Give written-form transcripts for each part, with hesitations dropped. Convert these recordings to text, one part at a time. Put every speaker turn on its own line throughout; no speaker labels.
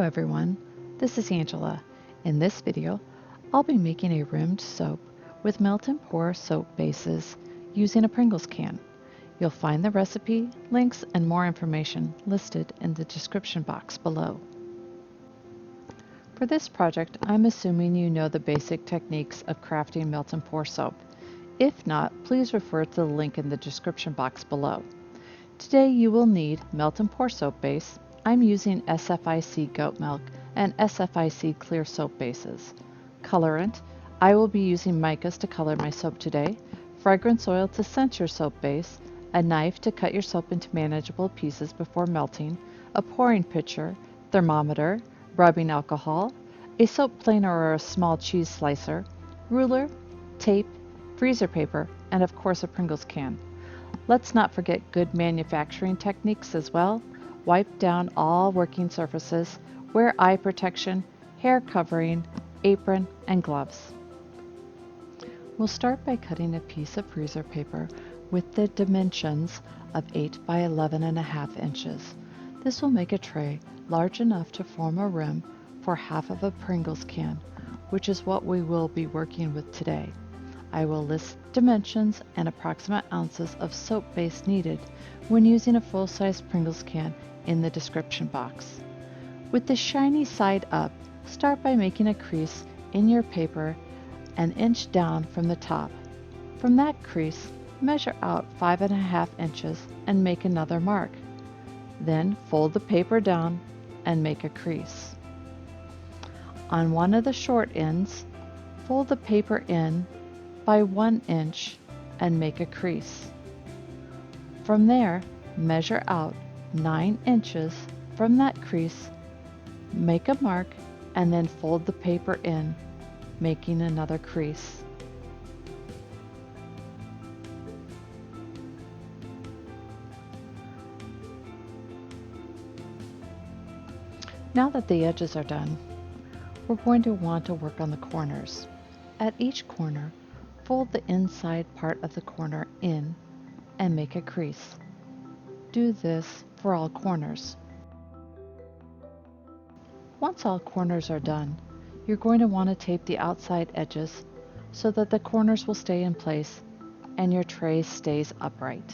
everyone, this is Angela. In this video, I'll be making a rimmed soap with melt and pour soap bases using a Pringles can. You'll find the recipe, links, and more information listed in the description box below. For this project, I'm assuming you know the basic techniques of crafting melt and pour soap. If not, please refer to the link in the description box below. Today you will need melt and pour soap base. I'm using SFIC goat milk and SFIC clear soap bases. Colorant, I will be using micas to color my soap today, fragrance oil to scent your soap base, a knife to cut your soap into manageable pieces before melting, a pouring pitcher, thermometer, rubbing alcohol, a soap planer or a small cheese slicer, ruler, tape, freezer paper, and of course a Pringles can. Let's not forget good manufacturing techniques as well. Wipe down all working surfaces, wear eye protection, hair covering, apron, and gloves. We'll start by cutting a piece of freezer paper with the dimensions of 8 by 11.5 inches. This will make a tray large enough to form a rim for half of a Pringles can, which is what we will be working with today. I will list dimensions and approximate ounces of soap base needed when using a full-size Pringles can in the description box. With the shiny side up, start by making a crease in your paper an inch down from the top. From that crease, measure out 5.5 inches and make another mark. Then fold the paper down and make a crease. On one of the short ends, fold the paper in by 1 inch and make a crease. From there, measure out 9 inches from that crease, make a mark, and then fold the paper in, making another crease. Now that the edges are done, we're going to want to work on the corners. At each corner, fold the inside part of the corner in and make a crease. Do this for all corners. Once all corners are done, you're going to want to tape the outside edges so that the corners will stay in place and your tray stays upright.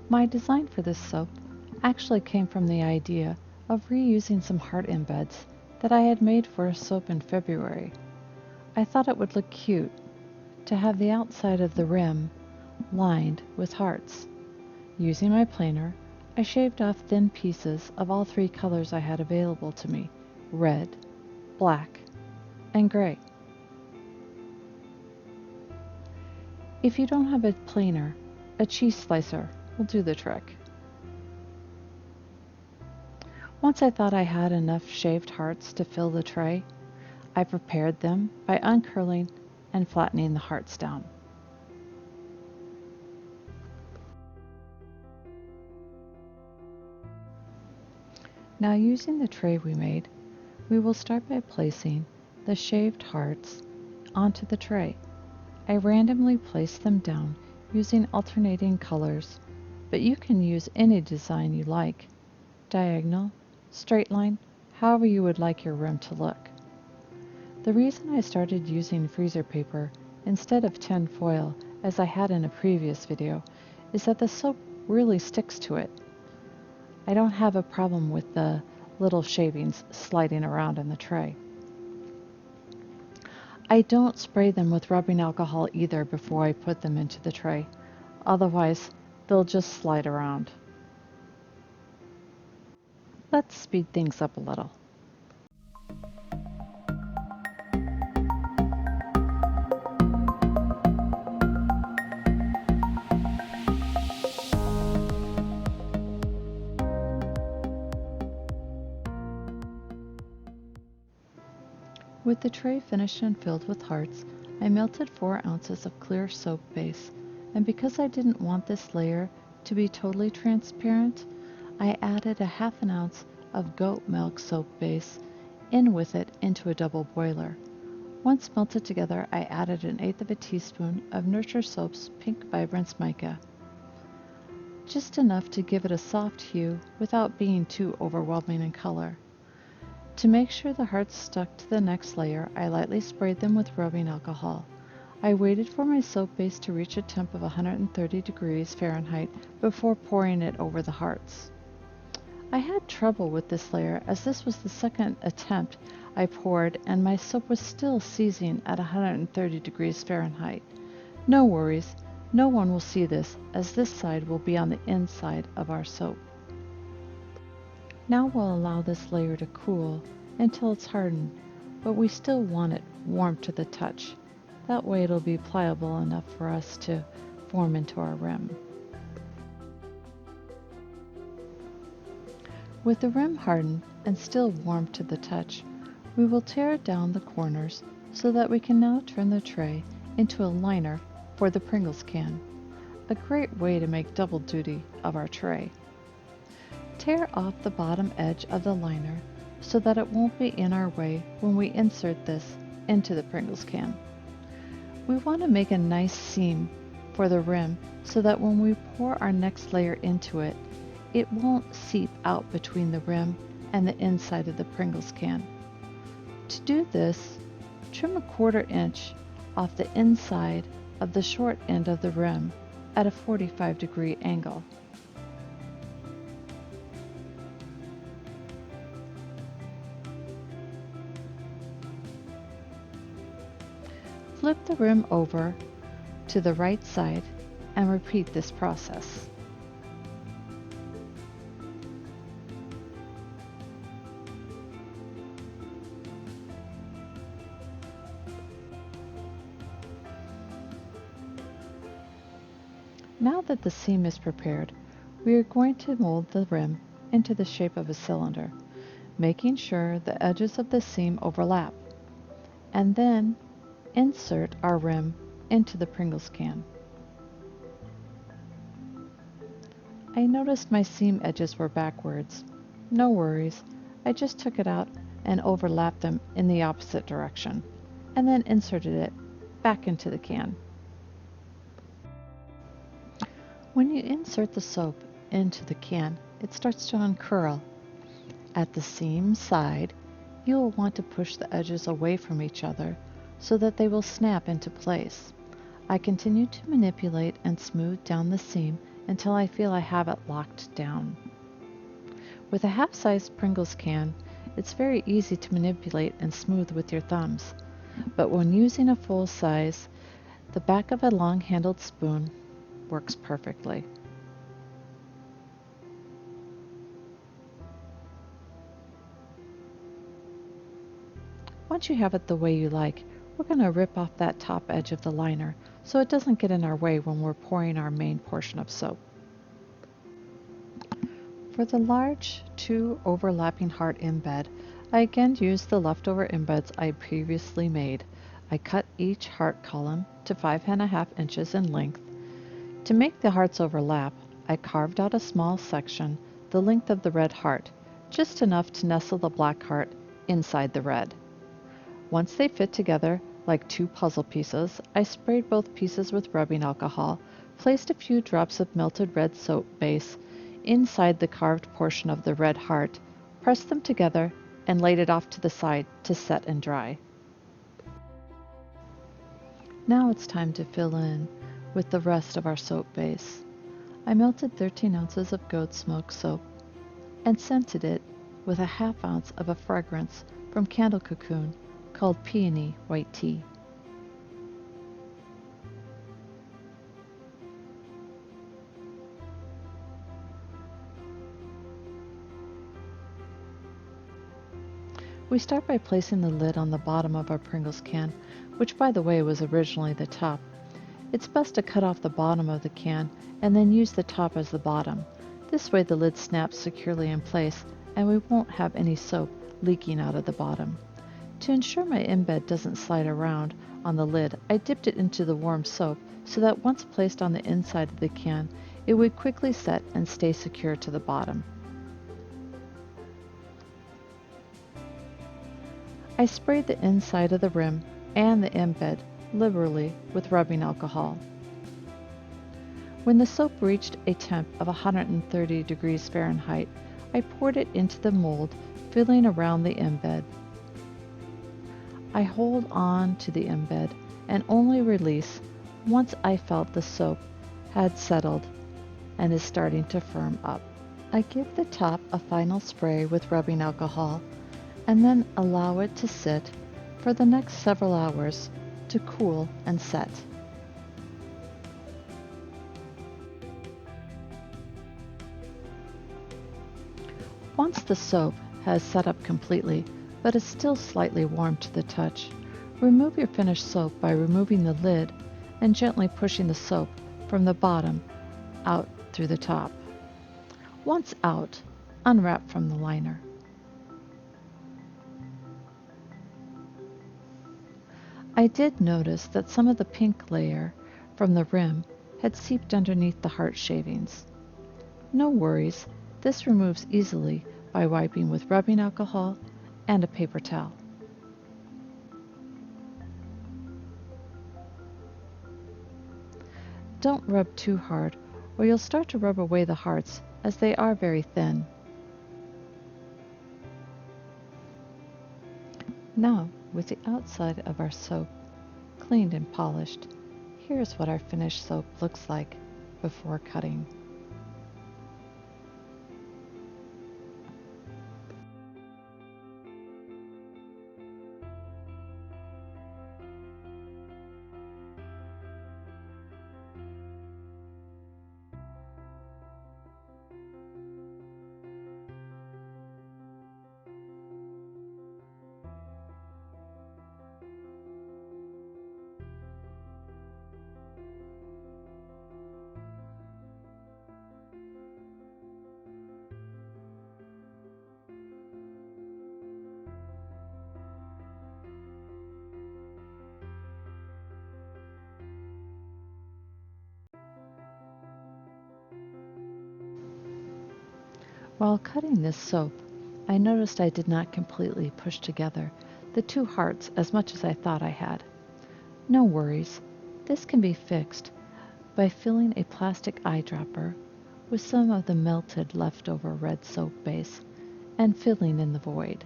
My design for this soap actually came from the idea of reusing some heart embeds that I had made for a soap in February. I thought it would look cute to have the outside of the rim lined with hearts. Using my planer, I shaved off thin pieces of all 3 colors I had available to me: red, black, and gray. If you don't have a planer, a cheese slicer will do the trick. Once I thought I had enough shaved hearts to fill the tray, I prepared them by uncurling and flattening the hearts down. Now, using the tray we made, we will start by placing the shaved hearts onto the tray. I randomly place them down using alternating colors, but you can use any design you like: diagonal, straight line, however you would like your rim to look. The reason I started using freezer paper instead of tin foil, as I had in a previous video, is that the soap really sticks to it. I don't have a problem with the little shavings sliding around in the tray. I don't spray them with rubbing alcohol either before I put them into the tray, otherwise they'll just slide around. Let's speed things up a little. With the tray finished and filled with hearts, I melted 4 ounces of clear soap base, and because I didn't want this layer to be totally transparent, I added a half an ounce of goat milk soap base in with it into a double boiler. Once melted together, I added 1/8 of a teaspoon of Nurture Soap's Pink Vibrance Mica. just enough to give it a soft hue without being too overwhelming in color. To make sure the hearts stuck to the next layer, I lightly sprayed them with rubbing alcohol. I waited for my soap base to reach a temp of 130 degrees Fahrenheit before pouring it over the hearts. I had trouble with this layer as this was the second attempt I poured and my soap was still seizing at 130 degrees Fahrenheit. No worries, no one will see this as this side will be on the inside of our soap. Now we'll allow this layer to cool until it's hardened, but we still want it warm to the touch. That way it'll be pliable enough for us to form into our rim. With the rim hardened and still warm to the touch, we will tear down the corners so that we can now turn the tray into a liner for the Pringles can, a great way to make double duty of our tray. Tear off the bottom edge of the liner so that it won't be in our way when we insert this into the Pringles can. We want to make a nice seam for the rim so that when we pour our next layer into it, it won't seep out between the rim and the inside of the Pringles can. To do this, trim a 1/4 inch off the inside of the short end of the rim at a 45-degree angle. Flip the rim over to the right side and repeat this process. Now that the seam is prepared, we are going to mold the rim into the shape of a cylinder, making sure the edges of the seam overlap, and then insert our rim into the Pringles can. I noticed my seam edges were backwards. No worries, I just took it out and overlapped them in the opposite direction, and then inserted it back into the can. When you insert the soap into the can, it starts to uncurl. At the seam side, you will want to push the edges away from each other so that they will snap into place. I continue to manipulate and smooth down the seam until I feel I have it locked down. With a half-size Pringles can, it's very easy to manipulate and smooth with your thumbs, but when using a full size, the back of a long-handled spoon works perfectly. Once you have it the way you like, we're going to rip off that top edge of the liner so it doesn't get in our way when we're pouring our main portion of soap. For the large 2 overlapping heart embed, I again used the leftover embeds I previously made. I cut each heart column to 5½ inches in length. To make the hearts overlap, I carved out a small section the length of the red heart, just enough to nestle the black heart inside the red. Once they fit together like 2 puzzle pieces, I sprayed both pieces with rubbing alcohol, placed a few drops of melted red soap base inside the carved portion of the red heart, pressed them together, and laid it off to the side to set and dry. Now it's time to fill in with the rest of our soap base. I melted 13 ounces of goat smoke soap and scented it with a 1/2 ounce of a fragrance from Candle Cocoon called Peony White Tea. We start by placing the lid on the bottom of our Pringles can, which by the way was originally the top. It's best to cut off the bottom of the can and then use the top as the bottom. This way the lid snaps securely in place and we won't have any soap leaking out of the bottom. To ensure my embed doesn't slide around on the lid, I dipped it into the warm soap so that once placed on the inside of the can, it would quickly set and stay secure to the bottom. I sprayed the inside of the rim and the embed liberally with rubbing alcohol. When the soap reached a temp of 130 degrees Fahrenheit, I poured it into the mold, filling around the embed. I hold on to the embed and only release once I felt the soap had settled and is starting to firm up. I give the top a final spray with rubbing alcohol and then allow it to sit for the next several hours to cool and set. Once the soap has set up completely, but is still slightly warm to the touch, remove your finished soap by removing the lid and gently pushing the soap from the bottom out through the top. Once out, unwrap from the liner. I did notice that some of the pink layer from the rim had seeped underneath the heart shavings. No worries, this removes easily by wiping with rubbing alcohol and a paper towel. Don't rub too hard or you'll start to rub away the hearts as they are very thin. Now, with the outside of our soap cleaned and polished, here's what our finished soap looks like before cutting. While cutting this soap, I noticed I did not completely push together the two hearts as much as I thought I had. No worries, this can be fixed by filling a plastic eyedropper with some of the melted leftover red soap base and filling in the void.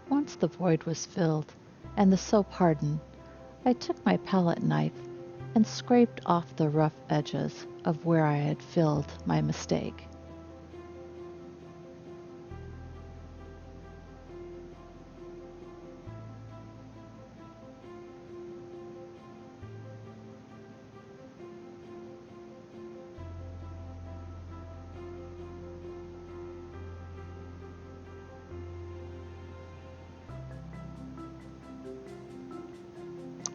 Once the void was filled and the soap hardened, I took my palette knife and scraped off the rough edges of where I had filled my mistake.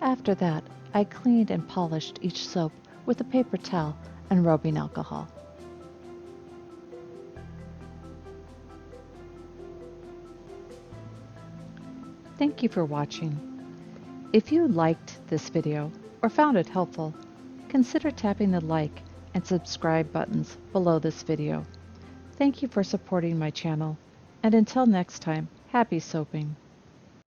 After that, I cleaned and polished each soap with a paper towel and rubbing alcohol. Thank you for watching. If you liked this video or found it helpful, consider tapping the like and subscribe buttons below this video. Thank you for supporting my channel, and until next time, happy soaping.